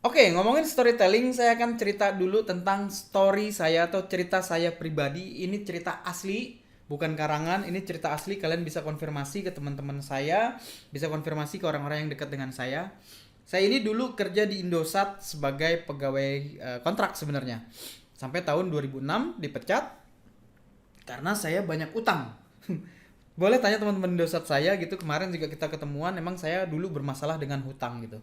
Oke, ngomongin storytelling, saya akan cerita dulu tentang story saya atau cerita saya pribadi. Ini cerita asli, bukan karangan. Ini cerita asli. Kalian bisa konfirmasi ke teman-teman saya, bisa konfirmasi ke orang-orang yang dekat dengan saya. Saya ini dulu kerja di Indosat sebagai pegawai kontrak sebenarnya. Sampai tahun 2006 dipecat karena saya banyak utang. Boleh tanya teman-teman Indosat saya gitu, kemarin juga kita ketemuan, emang saya dulu bermasalah dengan hutang gitu.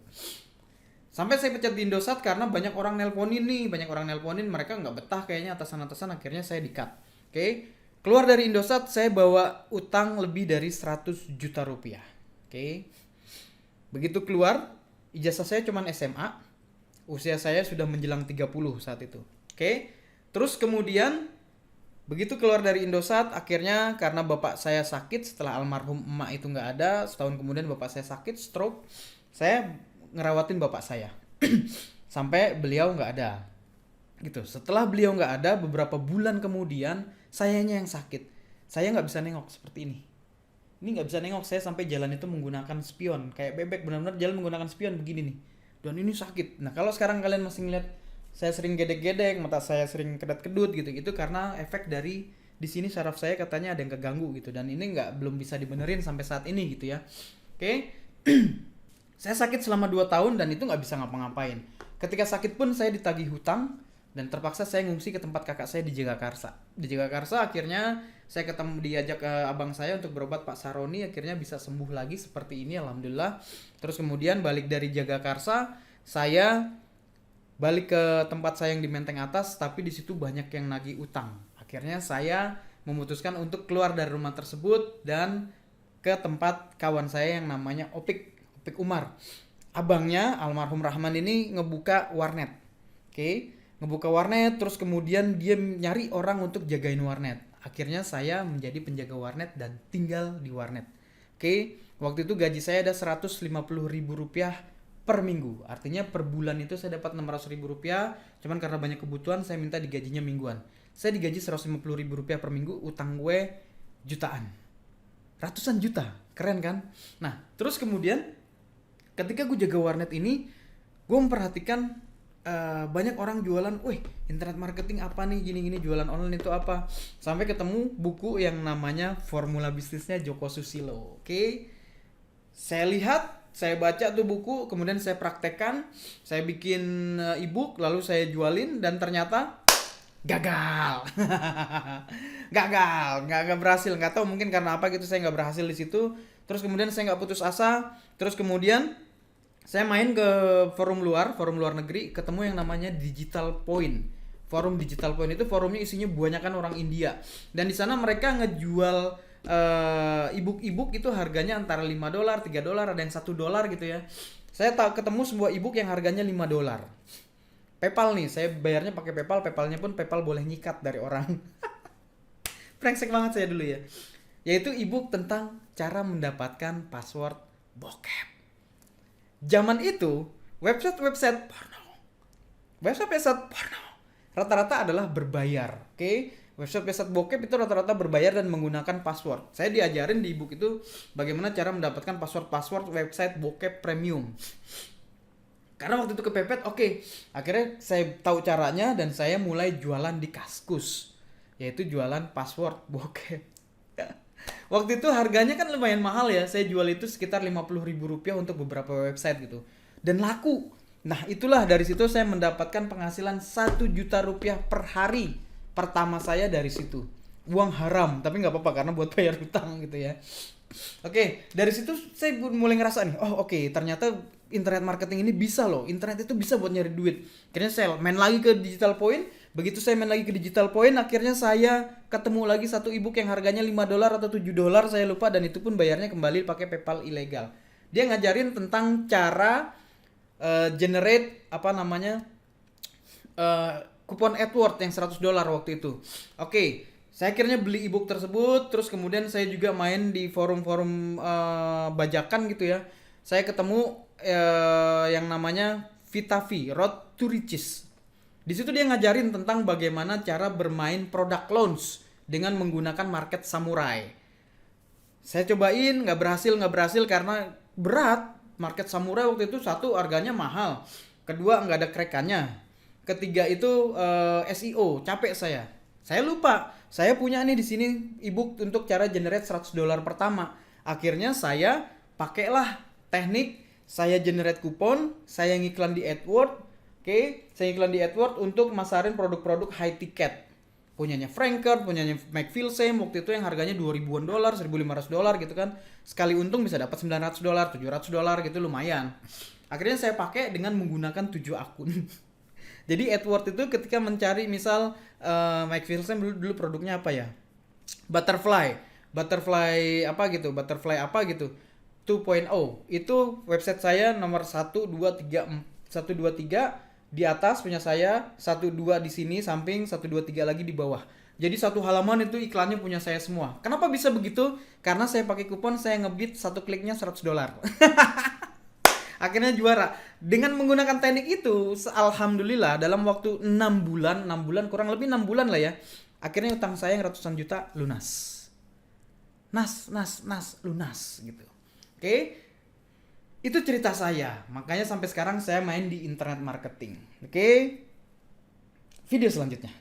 Sampai saya pecat di Indosat karena banyak orang nelponin nih, banyak orang nelponin, mereka nggak betah kayaknya atasan-atasan, akhirnya saya di-cut. Oke. Keluar dari Indosat saya bawa utang lebih dari 100 juta rupiah. Oke. Begitu keluar, ijazah saya cuma SMA, usia saya sudah menjelang 30 saat itu. Oke. Terus kemudian begitu keluar dari Indosat, akhirnya karena bapak saya sakit setelah almarhum emak itu nggak ada, setahun kemudian bapak saya sakit stroke, saya ngerawatin bapak saya sampai beliau nggak ada. Gitu. Setelah beliau nggak ada, beberapa bulan kemudian sayanya yang sakit. Saya nggak bisa nengok seperti ini. Ini nggak bisa nengok, saya sampai jalan itu menggunakan spion, kayak bebek benar-benar jalan menggunakan spion begini nih. Dan ini sakit. Nah kalau sekarang kalian masih ngeliat saya sering gedek-gedek, mata saya sering kedut-kedut gitu, itu karena efek dari di sini saraf saya katanya ada yang keganggu gitu, dan ini nggak belum bisa dibenerin sampai saat ini gitu ya. Oke. Saya sakit selama 2 tahun dan itu nggak bisa ngapa-ngapain. Ketika sakit pun saya ditagih hutang dan terpaksa saya ngungsi ke tempat kakak saya di Jagakarsa. Di Jagakarsa akhirnya saya ketemu, diajak ke abang saya untuk berobat, Pak Saroni, akhirnya bisa sembuh lagi seperti ini alhamdulillah. Terus kemudian balik dari Jagakarsa, saya balik ke tempat saya yang di Menteng Atas, tapi di situ banyak yang nagih utang. Akhirnya saya memutuskan untuk keluar dari rumah tersebut dan ke tempat kawan saya yang namanya Opik, Opik Umar. Abangnya almarhum Rahman ini ngebuka warnet. Oke, ngebuka warnet, terus kemudian dia nyari orang untuk jagain warnet. Akhirnya saya menjadi penjaga warnet dan tinggal di warnet. Oke, waktu itu gaji saya ada 150.000 rupiah per minggu. Artinya per bulan itu saya dapat 600.000 rupiah. Cuman karena banyak kebutuhan saya minta digajinya mingguan. Saya digaji 150.000 rupiah per minggu, utang gue jutaan. Ratusan juta, keren kan? Nah, terus kemudian ketika gue jaga warnet ini, gue memperhatikan banyak orang jualan, wih internet marketing apa nih, gini-gini, jualan online itu apa. Sampai ketemu buku yang namanya Formula Bisnisnya Joko Susilo. Oke, saya lihat, saya baca tuh buku, kemudian saya praktekkan, saya bikin ebook, lalu saya jualin dan ternyata gagal. Nggak berhasil, nggak tahu mungkin karena apa gitu, saya nggak berhasil di situ. Terus kemudian saya nggak putus asa, terus kemudian saya main ke forum luar negeri, ketemu yang namanya Digital Point. Forum Digital Point itu forumnya isinya banyak kan orang India, dan di sana mereka ngejual ebook itu harganya antara $5, $3, ada yang $1 gitu ya. Saya tak ketemu sebuah ebook yang harganya $5. PayPal nih, saya bayarnya pakai PayPal, PayPalnya pun PayPal boleh nyikat dari orang. Brengsek banget saya dulu ya. Yaitu ebook tentang cara mendapatkan password bokep. Zaman itu website-website porno, website-website porno rata-rata adalah berbayar. Oke, website-website bokep itu rata-rata berbayar dan menggunakan password. Saya diajarin di ebook itu bagaimana cara mendapatkan password website bokep premium. Karena waktu itu kepepet, oke. Akhirnya saya tahu caranya dan saya mulai jualan di Kaskus, yaitu jualan password bokep. Waktu itu harganya kan lumayan mahal ya. Saya jual itu sekitar 50.000 rupiah untuk beberapa website gitu. Dan laku. Nah itulah dari situ saya mendapatkan penghasilan 1 juta rupiah per hari. Pertama saya dari situ. Uang haram, tapi nggak apa-apa karena buat bayar hutang gitu ya. Oke, dari situ saya mulai ngerasa nih, oh oke, ternyata internet marketing ini bisa loh. Internet itu bisa buat nyari duit. Akhirnya saya main lagi ke Digital Point. Begitu saya main lagi ke Digital Point, akhirnya saya ketemu lagi satu ebook yang harganya $5 atau $7, saya lupa, dan itu pun bayarnya kembali pakai PayPal ilegal. Dia ngajarin tentang cara generate apa namanya kupon AdWords yang $100 waktu itu. Oke, saya akhirnya beli ebook tersebut, terus kemudian saya juga main di forum-forum bajakan gitu ya. Saya ketemu yang namanya Vitavi, Road to Riches. Di situ dia ngajarin tentang bagaimana cara bermain product launch dengan menggunakan market samurai. Saya cobain, nggak berhasil karena berat. Market samurai waktu itu satu harganya mahal. Kedua, nggak ada crack-nya. Ketiga itu SEO, capek saya. Saya lupa, saya punya nih di sini ebook untuk cara generate $100 pertama. Akhirnya saya pakailah teknik saya generate kupon, saya ngiklan di AdWords. Oke, saya iklan di AdWords untuk masarin produk-produk high ticket. Punyanya Franker, punyanya McPhilsame waktu itu yang harganya $2,000-an, $1,500 gitu kan. Sekali untung bisa dapat $900, $700 gitu, lumayan. Akhirnya saya pakai dengan menggunakan 7 akun. Jadi AdWords itu ketika mencari misal McPhilsame dulu produknya apa ya? Butterfly apa gitu, Butterfly apa gitu. 2.0 itu website saya nomor 123 di atas punya saya, 12 di sini samping, 123 lagi di bawah. Jadi satu halaman itu iklannya punya saya semua. Kenapa bisa begitu? Karena saya pakai kupon, saya ngebit satu kliknya $100. Akhirnya juara. Dengan menggunakan teknik itu, alhamdulillah dalam waktu 6 bulan kurang lebih 6 bulan lah ya. Akhirnya utang saya yang ratusan juta lunas. Lunas gitu. Oke. Itu cerita saya. Makanya sampai sekarang saya main di internet marketing. Oke. Video selanjutnya.